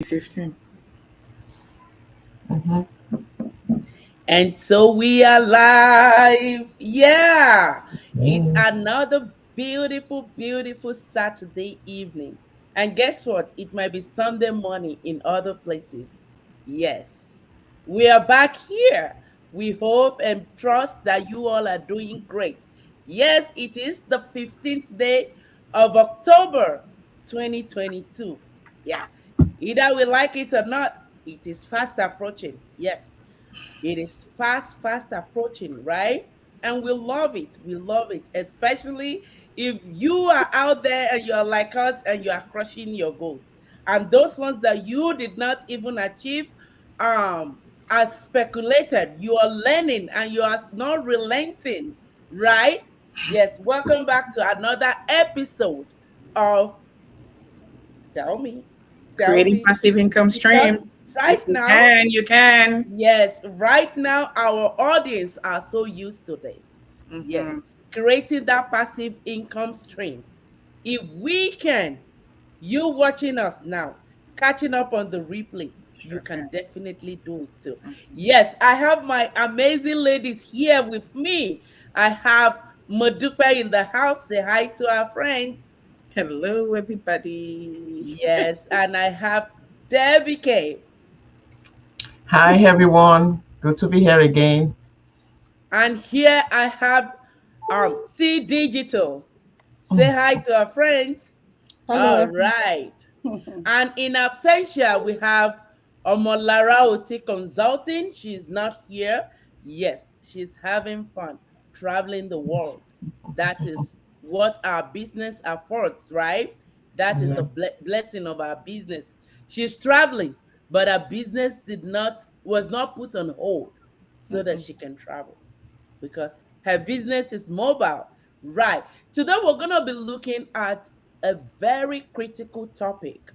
15. And so we are live. Yeah. It's another beautiful, beautiful Saturday evening. And guess what? It might be Sunday morning in other places. Yes. We are back here. We hope and trust that you all are doing great. Yes, it is the 15th day of October 2022. Yeah. Either we like it or not, it is fast approaching. Yes, it is fast, fast approaching, right? And we love it. We love it, especially if you are out there and you are like us and you are crushing your goals. And those ones that you did not even achieve, as speculated, you are learning and you are not relenting, right? Yes, welcome back to another episode of Tell Me, Tell Creating Me. passive income Because streams. right If you now, can, you can. yes, right now our audience are so used to this. Yes, Mm-hmm. creating that passive income streams. If we can, you watching us now, catching up on the replay, you Sure can can. definitely do it too. Mhm. Yes, I have my amazing ladies here with me. I have Madupe in the house. Say hi to our friends. Hello, everybody. Yes, and I have Debbie K. Hi everyone, good to be here again. And here I have C Digital. Say hi to our friends. Hello, All everyone. right. And in absentia, we have Omolara Oti Consulting. She's not here. Yes, she's having fun traveling the world. That is what our business affords, right? That is the Yeah. blessing of our business. She's traveling, but our business did not was not put on hold so that she can travel because her business is mobile. Right. Today, we're going to be looking at a very critical topic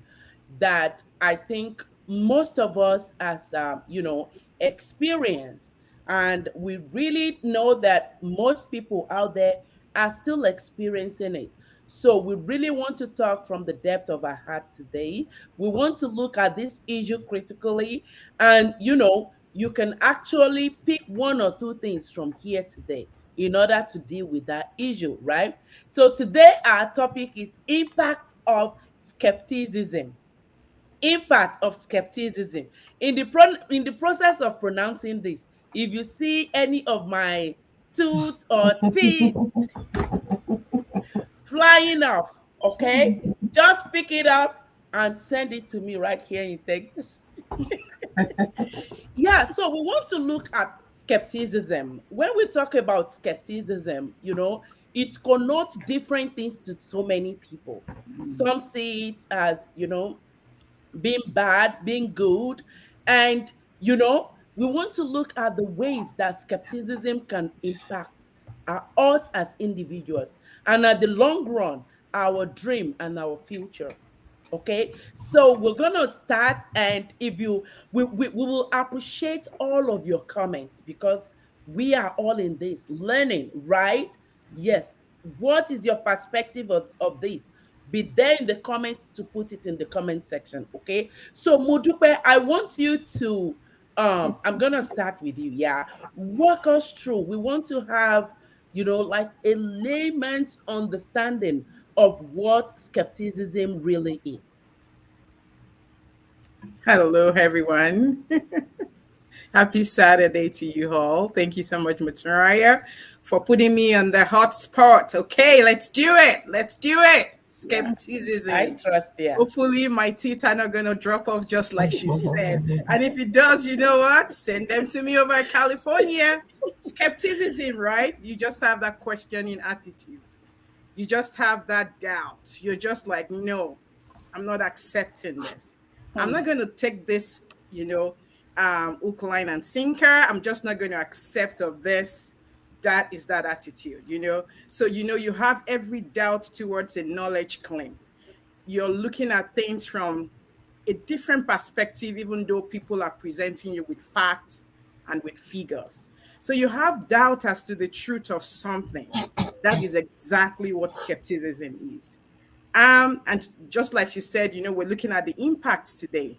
that I think most of us, as experience, and we really know that most people out there are still experiencing it. So, we really want to talk from the depth of our heart today. We want to look at this issue critically, and you can actually pick one or two things from here today in order to deal with that issue, right? So today our topic is impact of skepticism. Impact of skepticism. In the process of pronouncing this, if you see any of my tooth or teeth flying off, okay, just pick it up and send it to me right here in Texas. Yeah, so we want to look at skepticism. When we talk about skepticism, it connotes different things to so many people. Some see it as, being bad, being good. And, we want to look at the ways that skepticism can impact us as individuals and at the long run, our dream and our future. Okay, so we're gonna start, and if you we will appreciate all of your comments because we are all in this learning, right? Yes. What is your perspective of this? Be there in the comments to put it in the comment section. Okay, so Mudupe, I want you to I'm gonna start with you. Yeah, walk us through. We want to have like a layman's understanding of what skepticism really is. Hello, everyone. Happy Saturday to you all. Thank you so much, Mataraya, for putting me on the hot spot. Okay, let's do it. Let's do it. Yeah, I Skepticism. trust you. Hopefully, my teeth are not going to drop off just like she said. And if it does, you know what? Send them to me over in California. Skepticism, right? You just have that questioning attitude. You just have that doubt. You're just like, no, I'm not accepting this. I'm Hmm. not going to take this, hook, line, and sinker. I'm just not going to accept of this. That is that attitude. So, you have every doubt towards a knowledge claim. You're looking at things from a different perspective, even though people are presenting you with facts and with figures. So you have doubt as to the truth of something. That is exactly what skepticism is. And just like she said, we're looking at the impact today.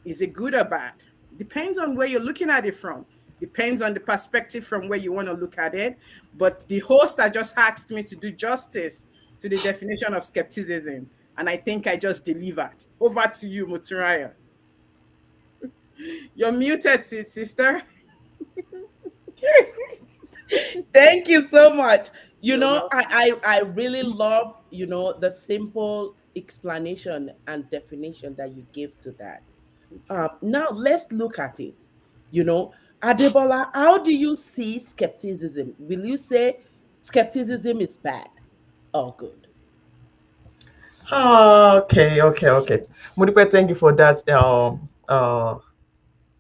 Is it good or bad? Depends on where you're looking at it from. Depends on the perspective from where you want to look at it. But the host had just asked me to do justice to the definition of skepticism, and I think I just delivered. Over to you, Muturaya. You're muted, sister. Thank you so much. You You're know, welcome. I really love, the simple explanation and definition that you gave to that. Okay. Now let's look at it. You know, Adebola, how do you see skepticism? Will you say skepticism is bad or good? Okay. Modipe, thank you for that.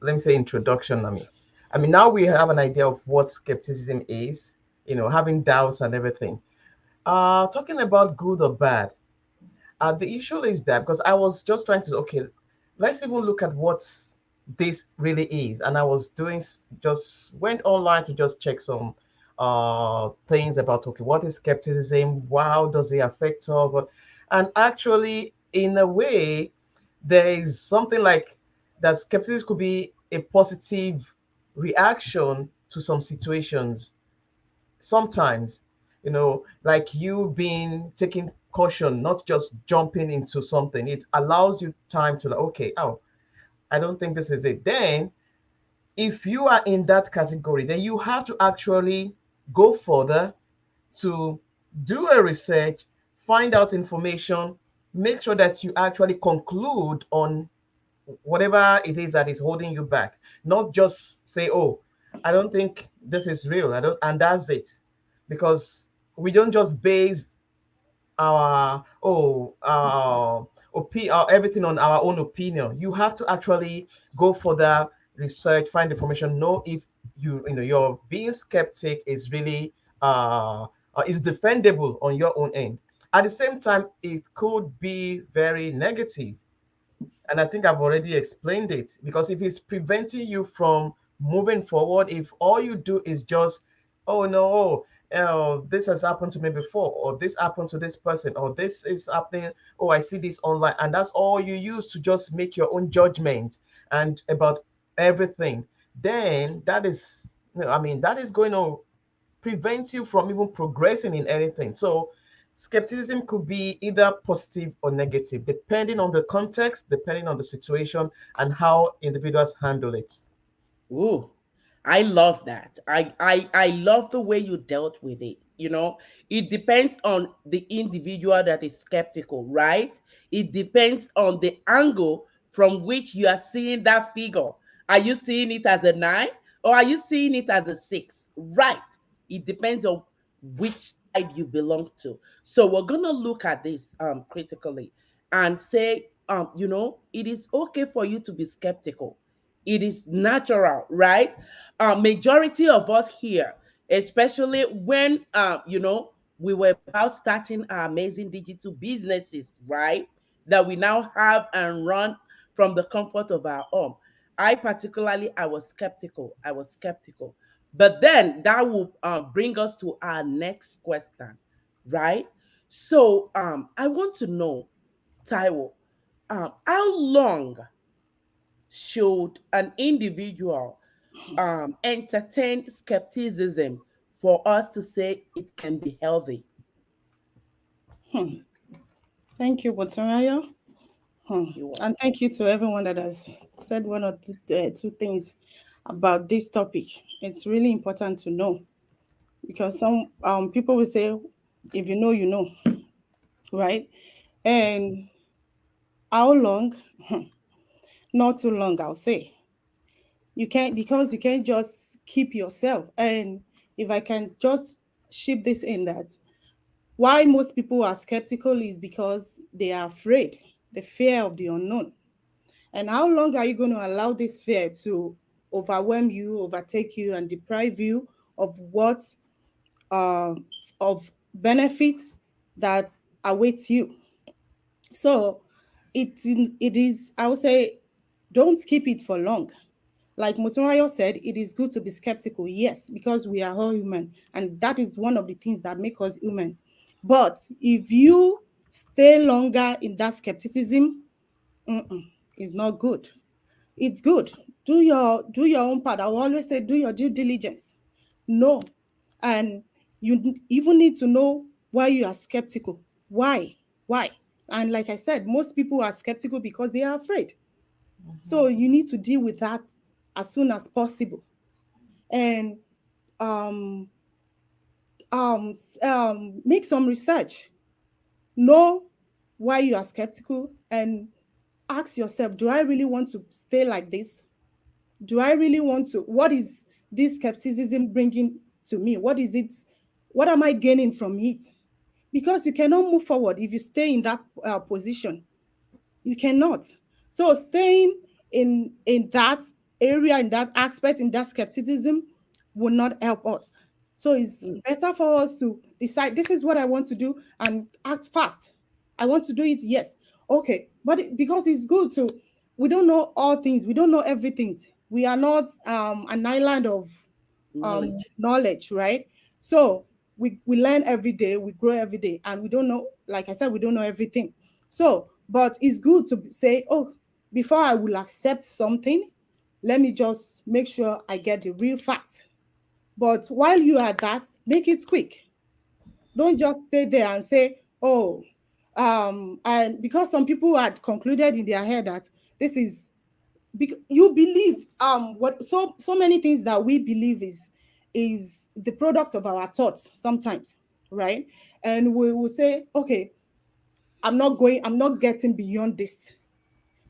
Let me say introduction. I mean, now we have an idea of what skepticism is. Having doubts and everything. Talking about good or bad. The issue is that because I was just trying to, okay, let's even look at what this really is. And I was just went online to just check some things about, okay, what is skepticism? How does it affect us? And actually, in a way, there is something like that skepticism could be a positive reaction to some situations sometimes, like you being taking caution, not just jumping into something. It allows you time to like, okay, oh, I don't think this is it. Then if you are in that category, then you have to actually go further to do a research, find out information, make sure that you actually conclude on whatever it is that is holding you back. Not just say, oh, I don't think this is real. I don't, and that's it. Because we don't just base our everything on our own opinion. You have to actually go for the research, find information, know if your being skeptic is really is defendable on your own end. At the same time, it could be very negative, and I think I've already explained it, because if it's preventing you from moving forward, if all you do is just, oh no, this has happened to me before, or this happened to this person, or this is happening, oh, I see this online, and that's all you use to just make your own judgment and about everything, then that is, I mean, that is going to prevent you from even progressing in anything. So skepticism could be either positive or negative, depending on the context, depending on the situation, and how individuals handle it. Ooh, I love that. I love the way you dealt with it. It depends on the individual that is skeptical, right? It depends on the angle from which you are seeing that figure. Are you seeing it as a nine, or are you seeing it as a six? Right. It depends on which side you belong to. So we're gonna look at this critically and say, it is okay for you to be skeptical. It is natural, right? Majority of us here, especially when we were about starting our amazing digital businesses, right? That we now have and run from the comfort of our home. I was skeptical. I was skeptical. But then that will bring us to our next question, right? So I want to know, Taiwo, how long should an individual entertain skepticism for us to say it can be healthy? Hmm. Thank you, Muturaya. Hmm. You are. And thank you to everyone that has said one or two things about this topic. It's really important to know, because some people will say, if you know, you know, right? And how long? Not too long, I'll say. You can't, because you can't just keep yourself. And if I can just ship this in, that why most people are skeptical is because they are afraid, the fear of the unknown. And how long are you going to allow this fear to overwhelm you, overtake you, and deprive you of what uh, of benefits that awaits you? So it is, I would say, don't keep it for long. Like Motunrayo said, it is good to be skeptical, yes, because we are all human, and that is one of the things that make us human. But if you stay longer in that skepticism, it's not good. It's good. Do your own part. I will always say do your due diligence. No. And even need to know why you are skeptical. Why? Why? And like I said, most people are skeptical because they are afraid. So you need to deal with that as soon as possible. And um make some research. Know why you are skeptical and ask yourself, do I really want to stay like this? Do I really want to? What is this skepticism bringing to me? What is it? What am I gaining from it? Because you cannot move forward if you stay in that position. You cannot. So staying in that area, in that aspect, in that skepticism will not help us. So it's Mm, better for us to decide this is what I want to do and act fast. I want to do it, yes. Okay. But because it's good to, we don't know all things, we don't know everything. We are not an island of knowledge. knowledge, right? So we learn every day, we grow every day, and we don't know, like I said, we don't know everything. So, but it's good to say, oh, before I will accept something, let me just make sure I get the real fact. But while you are at that, make it quick. Don't just stay there and say, oh, and because some people had concluded in their head that this is, you believe what, so many things that we believe is the product of our thoughts sometimes, right? And we will say, okay, I'm not getting beyond this.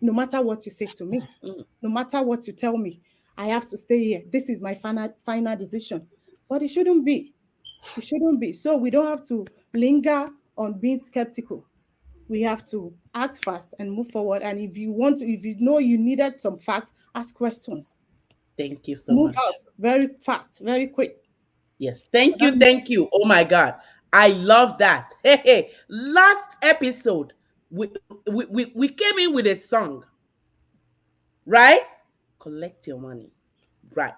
No matter what you say to me, Mm, no matter what you tell me, I have to stay here. This is my final decision. But it shouldn't be. It shouldn't be. So we don't have to linger on being skeptical. We have to act fast and move forward. And if you want to, if you know you needed some facts, ask questions. thank you so Move out much. very fast, very quick. Yes, So thank that you, thank you. Oh my God, I love that. Hey, hey. Last episode, we came in with a song, right? Collect your money, right?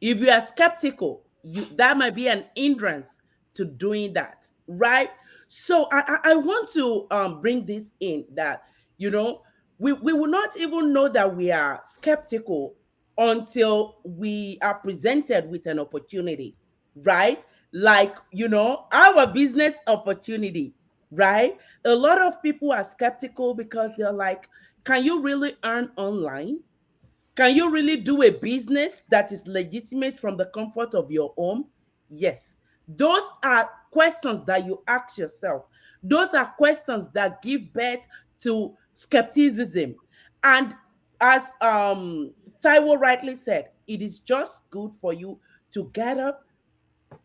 If you are skeptical, you that might be an hindrance to doing that, right? So I want to bring this in that, you know, we will not even know that we are skeptical until we are presented with an opportunity, right? Like, our business opportunity, right? A lot of people are skeptical because they're like, can you really earn online? Can you really do a business that is legitimate from the comfort of your home? Yes. Those are questions that you ask yourself. Those are questions that give birth to skepticism. And as Taiwo rightly said, it is just good for you to get up,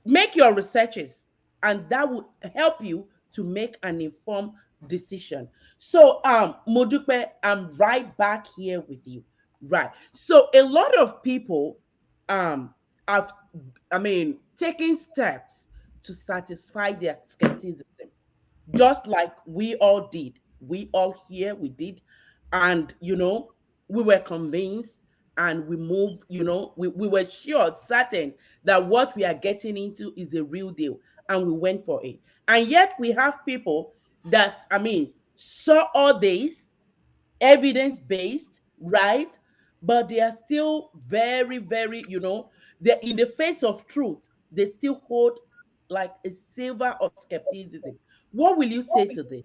make your researches, and that will help you to make an informed decision. So Modupe, I'm right back here with you. Right. So a lot of people have, I mean, taken steps to satisfy their skepticism, just like we all did. We all here, we did. And, we were convinced, and we moved, we were sure, certain that what we are getting into is a real deal. And we went for it. And yet we have people that, I mean, saw all this evidence based, right? But they are still very, very, they're in the face of truth. They still hold like a silver of skepticism. What will you say to this?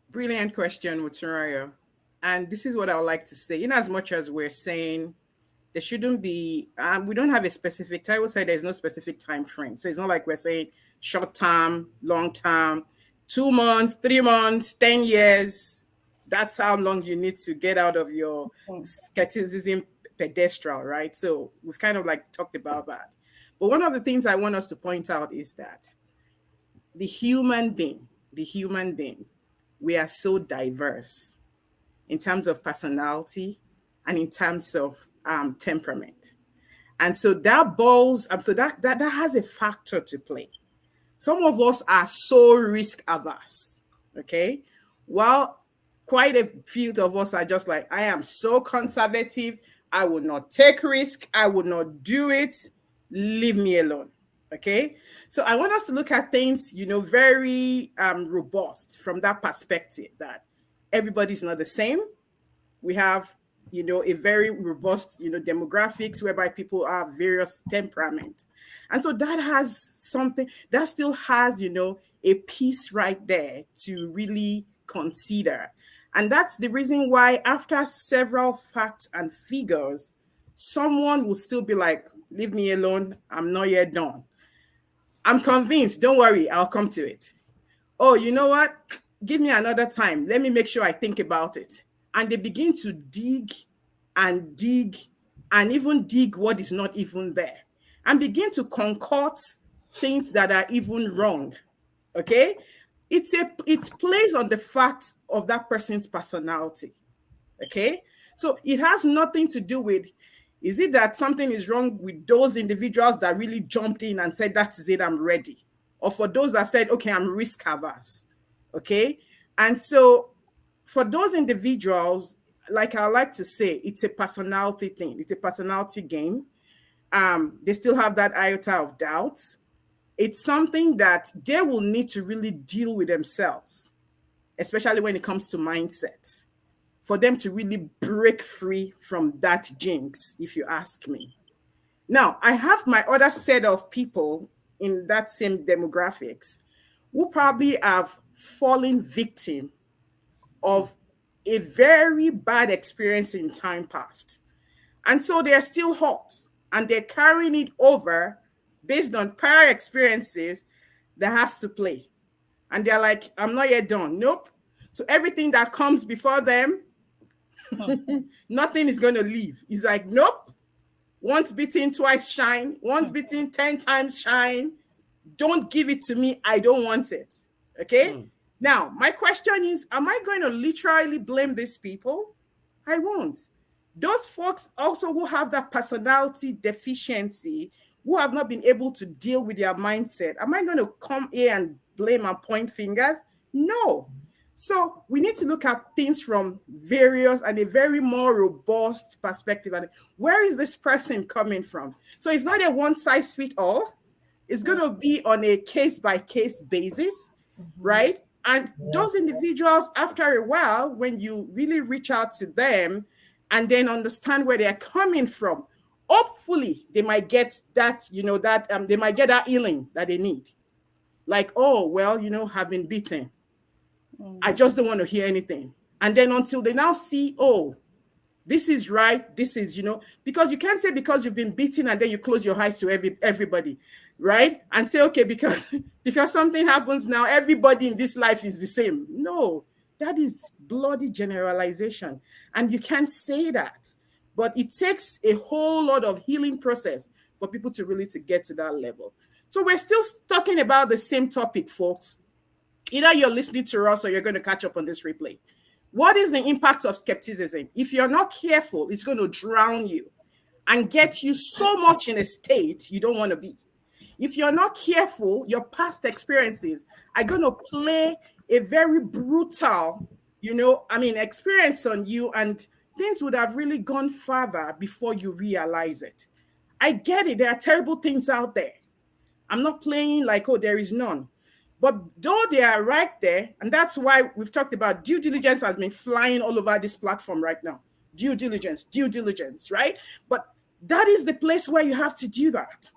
Brilliant question, Muturaya. And this is what I would like to say. In as much as we're saying there shouldn't be, we don't have a specific, I would say there's no specific time frame. So it's not like we're saying short term, long term, 2 months, 3 months, 10 years. That's how long you need to get out of your mm, skepticism pedestal, right? So we've kind of like talked about that. But one of the things I want us to point out is that the human being, we are so diverse in terms of personality and in terms of temperament. And so that balls, so that has a factor to play. Some of us are so risk averse, okay? While quite a few of us are just like, I am so conservative. I will not take risk. I will not do it. Leave me alone. Okay. So I want us to look at things, very robust from that perspective that everybody's not the same. We have, a very robust, demographics whereby people have various temperament. And so that has something that still has, a piece right there to really consider. And that's the reason why, after several facts and figures, someone will still be like, leave me alone. I'm not yet done. I'm convinced. Don't worry. I'll come to it. Oh, you know what? Give me another time. Let me make sure I think about it. And they begin to dig and even dig what is not even there and begin to concoct things that are even wrong. Okay? It plays on the fact of that person's personality. Okay? So it has nothing to do with, is it that something is wrong with those individuals that really jumped in and said, that is it, I'm ready? Or for those that said, okay, I'm risk averse. Okay? And so for those individuals, like I like to say, it's a personality thing. It's a personality game. They still have that iota of doubt. It's something that they will need to really deal with themselves, especially when it comes to mindset, for them to really break free from that jinx, if you ask me. Now, I have my other set of people in that same demographics who probably have fallen victim of a very bad experience in time past. And so they're still hot and they're carrying it over based on prior experiences that has to play. And they're like, I'm not yet done. Nope. So everything that comes before them, nothing is going to leave. It's like, nope. Once bitten, twice shine. Once bitten, 10 times shine. Don't give it to me. I don't want it. Okay? Now, my question is, am I going to literally blame these people? I won't. Those folks also who have that personality deficiency, who have not been able to deal with their mindset, am I going to come here and blame and point fingers? No. So we need to look at things from various and a very more robust perspective. And where is this person coming from? So it's not a one size fit all. It's going to be on a case by case basis, right? And those individuals, after a while, when you really reach out to them and then understand where they're coming from, hopefully they might get that, they might get that healing that they need. Like, oh, well, have been beaten. I just don't want to hear anything. And then until they now see, oh, this is right. This is, because you can't say because you've been beaten and then you close your eyes to everybody, right? And say, okay, because something happens now, everybody in this life is the same. No, that is bloody generalization. And you can't say that. But it takes a whole lot of healing process for people to really to get to that level. So we're still talking about the same topic, folks. Either you're listening to us or you're going to catch up on this replay. What is the impact of skepticism? If you're not careful, it's going to drown you and get you so much in a state you don't want to be. If you're not careful, your past experiences are going to play a very brutal, experience on you, and things would have really gone further before you realize it. I get it. There are terrible things out there. I'm not playing like, oh, there is none. But though they are right there, and that's why we've talked about due diligence has been flying all over this platform right now. Due diligence, right? But that is the place where you have to do that.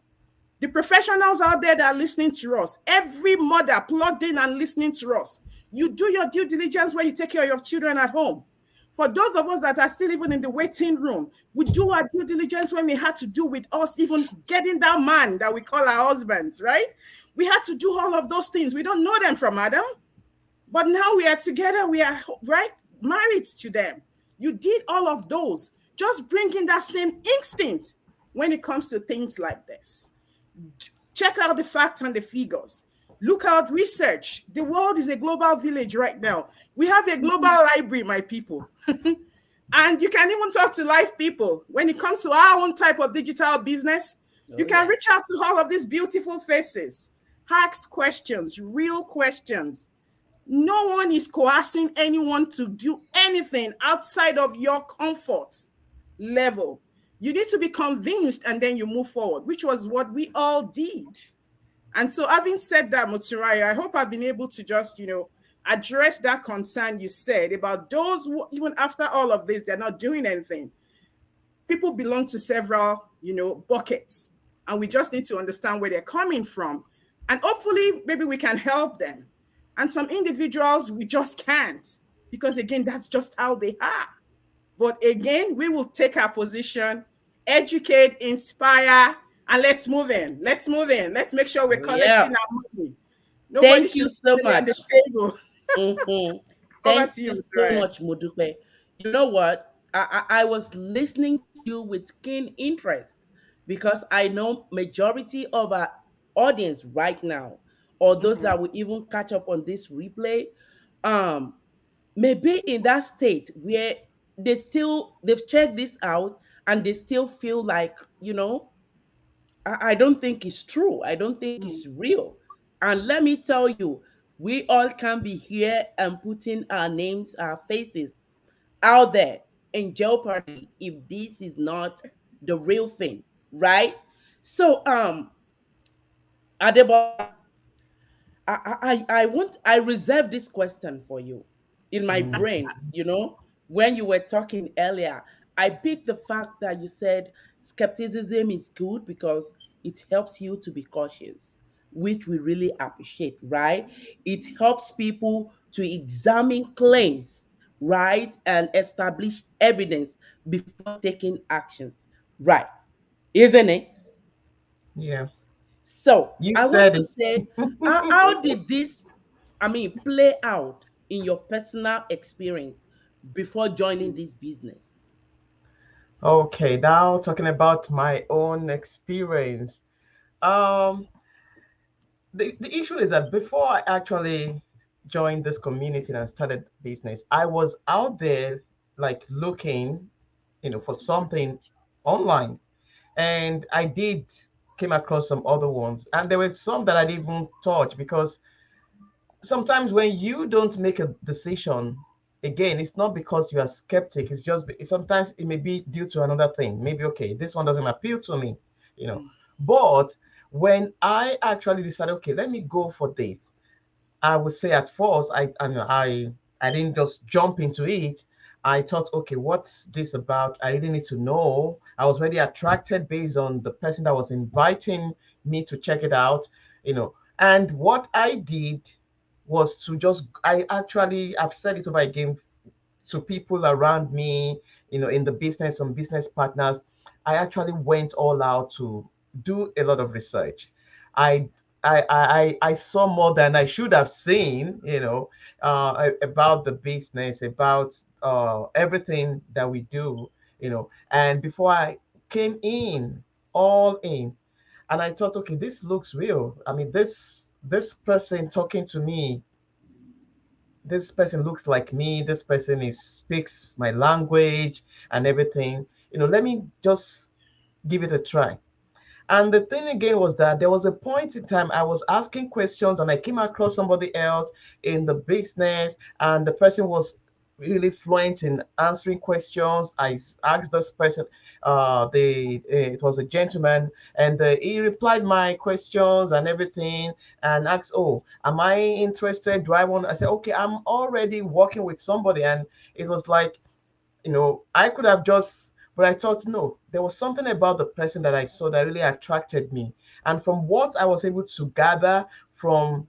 The professionals out there that are listening to us, every mother plugged in and listening to us, you do your due diligence when you take care of your children at home. For those of us that are still even in the waiting room, we do our due diligence when we had to do with us even getting that man that we call our husbands, right? We had to do all of those things. We don't know them from Adam, but now we are together. We are, right, married to them. You did all of those. Just bring in that same instinct when it comes to things like this. Check out the facts and the figures. Look out research. The world is a global village right now. We have a global library, my people. And you can even talk to live people. When it comes to our own type of digital business, you can reach out to all of these beautiful faces. Ask questions, real questions. No one is coercing anyone to do anything outside of your comfort level. You need to be convinced and then you move forward, which was what we all did. And so having said that, Mutsuraya, I hope I've been able to just, address that concern you said about those who, even after all of this, they're not doing anything. People belong to several, buckets, and we just need to understand where they're coming from. And hopefully, maybe we can help them. And some individuals, we just can't, because again, that's just how they are. But again, we will take our position, educate, inspire, and let's move in. Let's move in. Let's make sure we're Yeah. collecting our money. Nobody Thank should you be so money on the much. table. Mm-hmm. Over Thank to you, you Mr. so Ryan. much, Modupe. You know what? I was listening to you with keen interest because I know majority of our audience right now, or those Mhm. that will even catch up on this replay, um, may be in that state where they've checked this out and they still feel like, I don't think it's true. I don't think Mhm. it's real. And let me tell you, we all can be here and putting our names, our faces out there in jeopardy if this is not the real thing, right? So, Adebola, I reserve this question for you in my Mm. brain. When you were talking earlier, I picked the fact that you said skepticism is good because it helps you to be cautious, which we really appreciate, right? It helps people to examine claims, right, and establish evidence before taking actions, right? Isn't it? Yeah, So you I want said to it. say, how did this, play out in your personal experience before joining this business? Okay, now talking about my own experience. Um, the issue is that before I actually joined this community and started business, I was out there like looking, for something online. And I did came across some other ones. And there were some that I didn't even touch because sometimes when you don't make a decision, again, it's not because you are skeptic. It's just sometimes it may be due to another thing. Maybe okay, this one doesn't appeal to me, you know. But when I actually decided, okay, let me go for this, I would say at first I didn't just jump into it. I thought, okay, what's this about? I really need to know. I was really attracted based on the person that was inviting me to check it out. And what I did was to just I've said it over again to people around me, in the business, some business partners. I actually went all out to do a lot of research. I I saw more than I should have seen, about the business, about everything that we do. And before I came in, all in, and I thought, okay, this looks real. I mean, this person talking to me, this person looks like me, this person is speaks my language and everything. Let me just give it a try. And the thing again was that there was a point in time I was asking questions and I came across somebody else in the business, and the person was really fluent in answering questions. Asked this person, it was a gentleman, and he replied my questions and everything, and asked, "Oh, am I interested? Do I want?" I said, "Okay, I'm already working with somebody," and it was like, I could have just, but I thought, no, there was something about the person that I saw that really attracted me. And from what I was able to gather from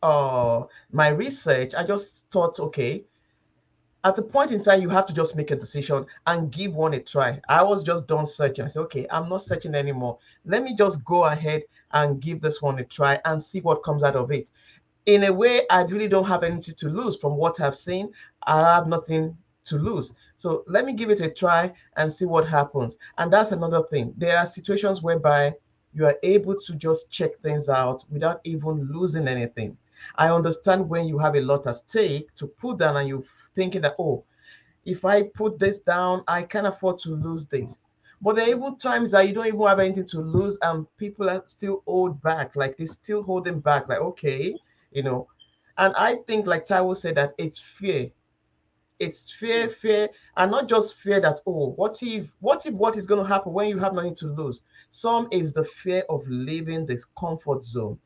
uh my research, I just thought, okay, at a point in time, you have to just make a decision and give one a try. I was just done searching. I said, okay, I'm not searching anymore. Let me just go ahead and give this one a try and see what comes out of it. In a way, I really don't have anything to lose from what I've seen. I have nothing to lose. So let me give it a try and see what happens. And that's another thing. There are situations whereby you are able to just check things out without even losing anything. I understand when you have a lot at stake to put down and you're thinking that, oh, if I put this down, I can afford to lose this. But there are even times that you don't even have anything to lose and people are still hold back, like they still holding back, like, okay, you know. And I think, like Taiwo said, that it's fear. It's fear, and not just fear that, oh, what if what is going to happen when you have nothing to lose? Some is the fear of leaving this comfort zone.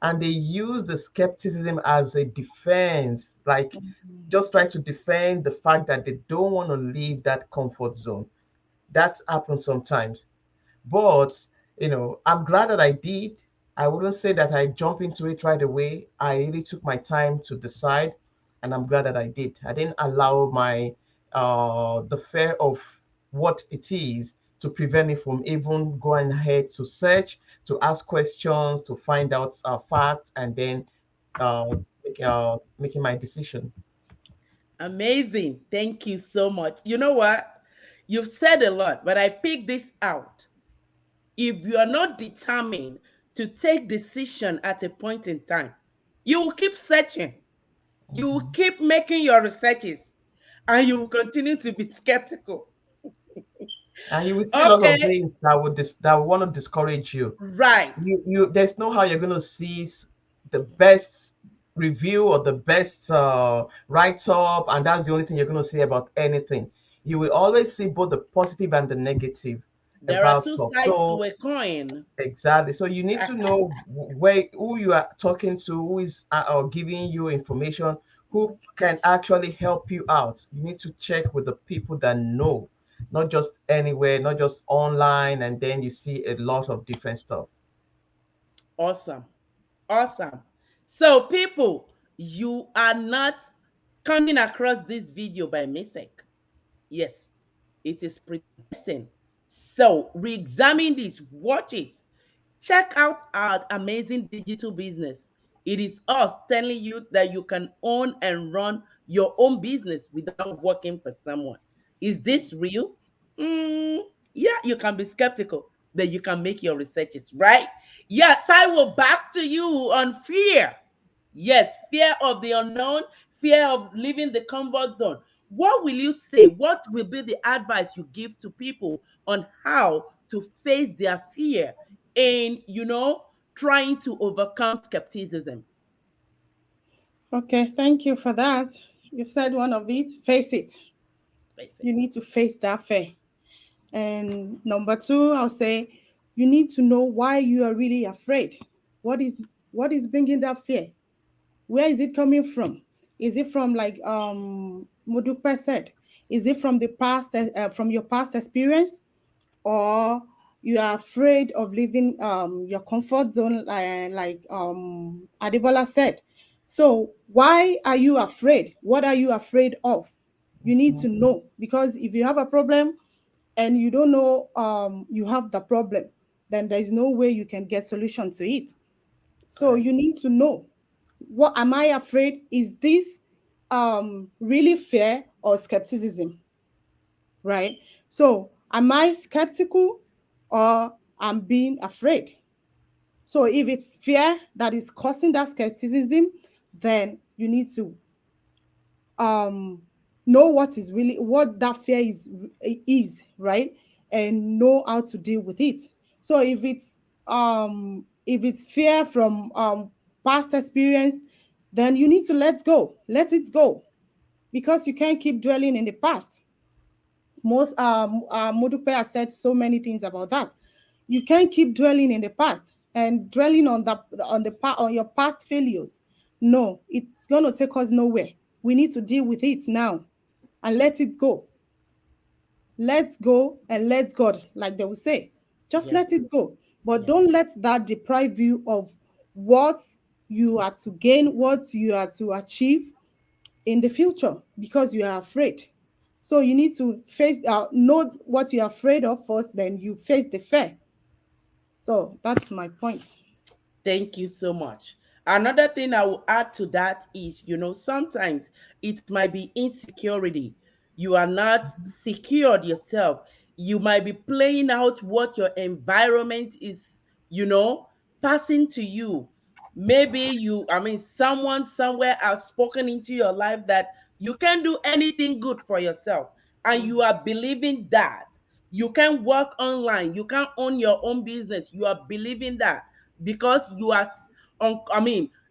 and they use the skepticism as a defense, like Mhm. just try to defend the fact that they don't want to leave that comfort zone. That happens sometimes. But, I'm glad that I did. I wouldn't say that I jump into it right away. I really took my time to decide, and I'm glad that I did. I didn't allow the fear of what it is to prevent me from even going ahead to search, to ask questions, to find out facts, and then making my decision. Amazing. Thank you so much. You know what? You've said a lot, but I picked this out. If you are not determined to take decision at a point in time, you will keep searching. You will Mhm. keep making your researches, and you will continue to be skeptical. And you will see a lot of Okay, things that would want to discourage you. right. There's no how you're going to see the best review or the best write up, and that's the only thing you're going to say about anything. You will always see both the positive and the negative There are about two stuff. sides to So a coin. exactly, so you need to know who you are talking to, who is giving you information, who can actually help you out. You need to check with the people that know, not just anywhere, not just online, and then you see a lot of different stuff. Awesome. Awesome. So, people, you are not coming across this video by mistake. Yes, it is predestined. So, re examine this, watch it. Check out our amazing digital business. It is us telling you that you can own and run your own business without working for someone. Is this real? Mm, yeah, you can be skeptical, but you can make your researches, right? Yeah, Taiwo, back to you on fear. Yes, fear of the unknown, fear of leaving the comfort zone. What will you say? What will be the advice you give to people on how to face their fear in, trying to overcome skepticism? Okay, thank you for that. You've said one of it. Face it. Face it. You need to face that fear. And number two, I'll say you need to know why you are really afraid. What is what is bringing that fear? Where is it coming from? Is it from, like Modupe said? Is it from the past, from your past experience, or you are afraid of leaving your comfort zone, like Adibola said? So why are you afraid? What are you afraid of? You need Mhm. to know, because if you have a problem and you don't know you have the problem, then there is no way you can get solution to it. So you Correct. need to know, what am I afraid? Is this really fear or skepticism, right? So am I skeptical, or I'm being afraid? So if it's fear that is causing that skepticism, then you need to um know what that fear is, right? And know how to deal with it. So if it's fear from past experience, then you need to let it go, because you can't keep dwelling in the past. Most Modupe has said so many things about that. You can't keep dwelling in the past and dwelling on your past failures. No, it's going to take us nowhere. We need to deal with it now and let it go. Let's go and let God, like they will say. Just Yes. let it go. But Yes. don't let that deprive you of what you are to gain, what you are to achieve in the future, because you are afraid. So you need to know what you're afraid of first, then you face the fear. So that's my point. Thank you so much. Another thing I will add to that is, sometimes it might be insecurity. You are not secured yourself. You might be playing out what your environment is, you know, passing to you. Maybe someone somewhere has spoken into your life that you can't do anything good for yourself, and you are believing that. You can't work online, you can't own your own business. You are believing that because you are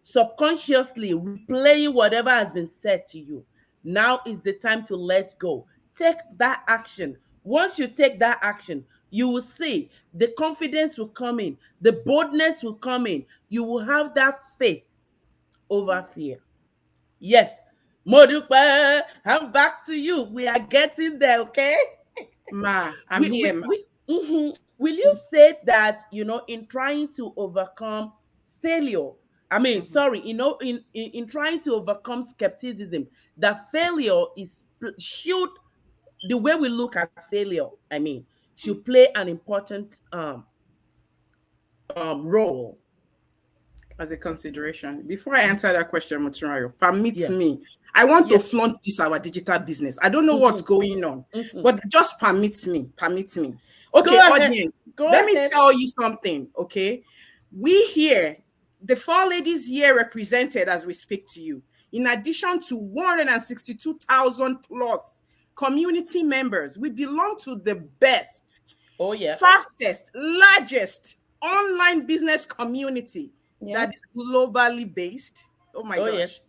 subconsciously replaying whatever has been said to you. Now is the time to let go. Take that action. Once you take that action, you will see the confidence will come in, the boldness will come in. You will have that faith over fear. Yes. Modupe, I'm back to you. We are getting there, okay? Ma, I'm We here, we ma. we will you say that, in trying to overcome failure, I mean, Mhm. sorry, in trying to overcome skepticism, that failure should, the way we look at failure, I mean, should play an important role. As a consideration. Before I answer that question, Muturayo, permit Yeah. me. I want to Yes. flaunt this our digital business. I don't know what's Mm-hmm. going on, Mm-hmm. but just permit me. Permit me. Go Okay, ahead. audience, Go let me ahead. tell you something. Okay, we here, the four ladies here represented as we speak to you, in addition to 162,000 plus community members, we belong to the best, Oh yeah. fastest, largest online business community that Yes. is globally based. Oh my Oh gosh. yes.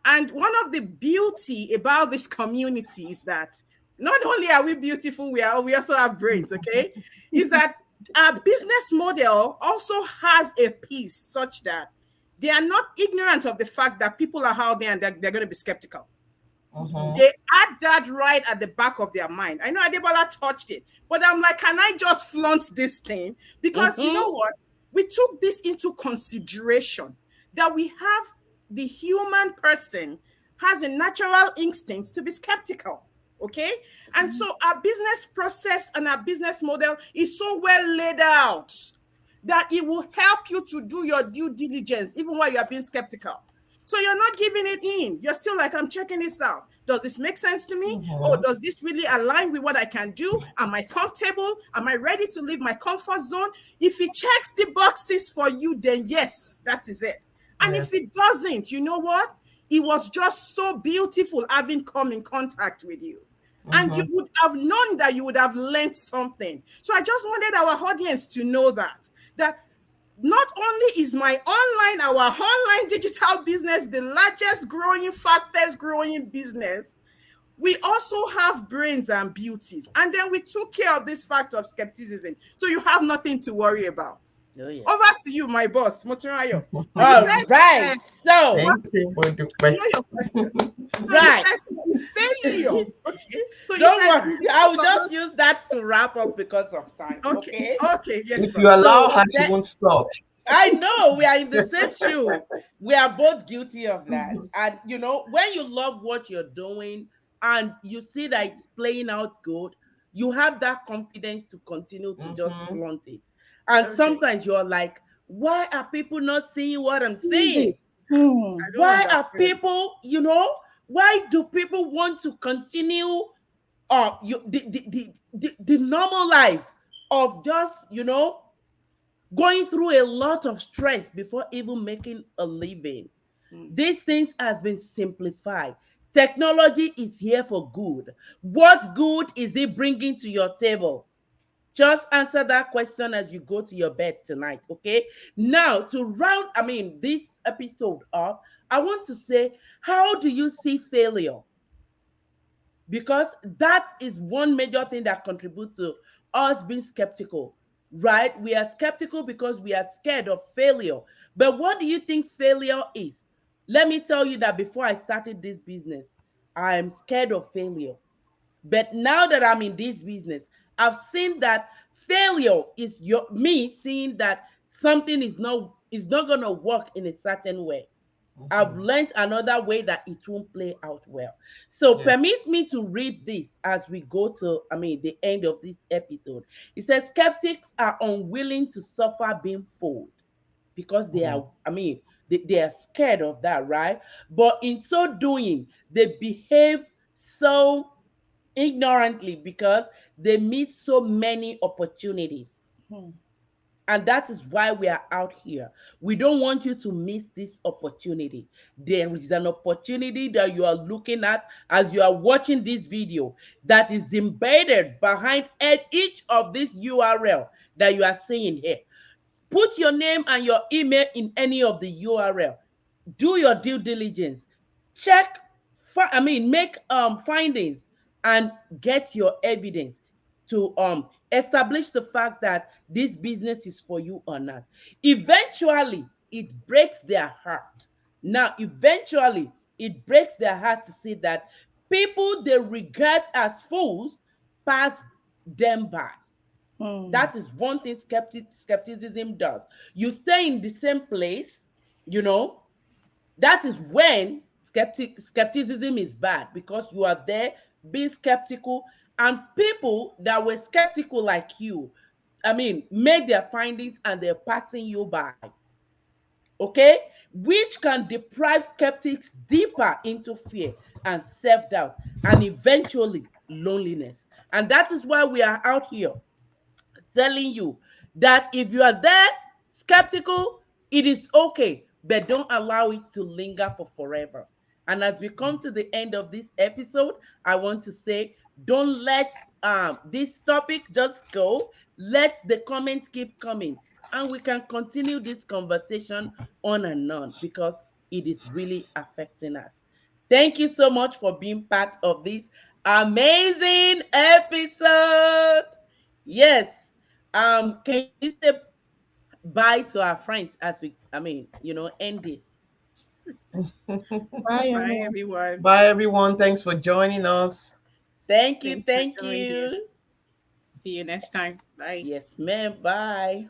And one of the beauty about this community is that not only are we beautiful, we also have brains, okay? Is that our business model also has a piece such that they are not ignorant of the fact that people are out there and they're going to be skeptical. Mm-hmm. They add that right at the back of their mind. I know Adebola touched it, but I'm like, can I just flaunt this thing? Because you Mm-hmm. know what? We took this into consideration that we have the human person has a natural instinct to be skeptical. Okay. And so our business process and our business model is so well laid out that it will help you to do your due diligence even while you are being skeptical. So you're not giving it in. You're still like, I'm checking this out. Does this make sense to me? Or Mm-hmm. does this really align with what I can do? Am I comfortable? Am I ready to leave my comfort zone? If it checks the boxes for you, then yes, that is it. And if Yes. it doesn't, you know what? It was just so beautiful having come in contact with you. And you Mm-hmm. would have known that you would have learned something. So I just wanted our audience to know that not only is our online digital business the largest growing, fastest growing business, we also have brains and beauties. And then we took care of this fact of skepticism. So you have nothing to worry about. Oh yes. Over to you, my boss, Moturayo. So you All said, right. what, So, Thank you, I Modupe. know your question. So you right. said it's failure. Okay. So you Don't said, worry. I will just use that to wrap up because of time. okay, Okay. okay, yes, If you ma'am. allow her, So she that won't stop. I know we are in the same shoe. We are both guilty of that. Mm-hmm. And when you love what you're doing and you see that it's playing out good, you have that confidence to continue to just Mm-hmm. flaunt it. And Okay. sometimes you're like, why are people not seeing what I'm Doing seeing? this. Hmm. I don't Why are understand. people, why do people want to continue the normal life of just, going through a lot of stress before even making a living? Mm. These things has been simplified. Technology is here for good. What good is it bringing to your table? Just answer that question as you go to your bed tonight, okay? Now, to round, this episode up, I want to say, how do you see failure? Because that is one major thing that contributes to us being skeptical, right? We are skeptical because we are scared of failure. But what do you think failure is? Let me tell you that before I started this business, I am scared of failure. But now that I'm in this business, I've seen that failure is me seeing that something is not gonna work in a certain way. I've Mm-hmm. learned another way that it won't play out well. So Yes. permit me to read this as we go to, the end of this episode. It says skeptics are unwilling to suffer being fooled because they Mm-hmm. are, they are scared of that, right? But in so doing, they behave so ignorantly because they miss so many opportunities. Hmm. And that is why we are out here. We don't want you to miss this opportunity. There is an opportunity that you are looking at as you are watching this video that is embedded behind each of these URL that you are seeing here. Put your name and your email in any of the URL. Do your due diligence. Check, make findings and get your evidence to establish the fact that this business is for you or not. Eventually it breaks their heart. Now eventually it breaks their heart to see that people they regard as fools pass them by. Mm. That is one thing skepticism does. You stay in the same place, you know, that is when skepticism is bad, because you are there being skeptical, and people that were skeptical like you, I mean, made their findings and they're passing you by. Okay, which can deprive skeptics deeper into fear and self-doubt and eventually loneliness. And that is why we are out here telling you that if you are there skeptical, it is okay, but don't allow it to linger for forever. And as we come to the end of this episode, I want to say, don't let this topic just go. Let the comments keep coming, and we can continue this conversation on and on, because it is really affecting us. Thank you so much for being part of this amazing episode. Yes. Can you say bye to our friends as we, I mean, end this? Bye, Bye, everyone. everyone. Bye, everyone. Thanks for joining us. Thank you. Thanks for Thank joining. you. See you next time. Bye. Yes, ma'am. Bye.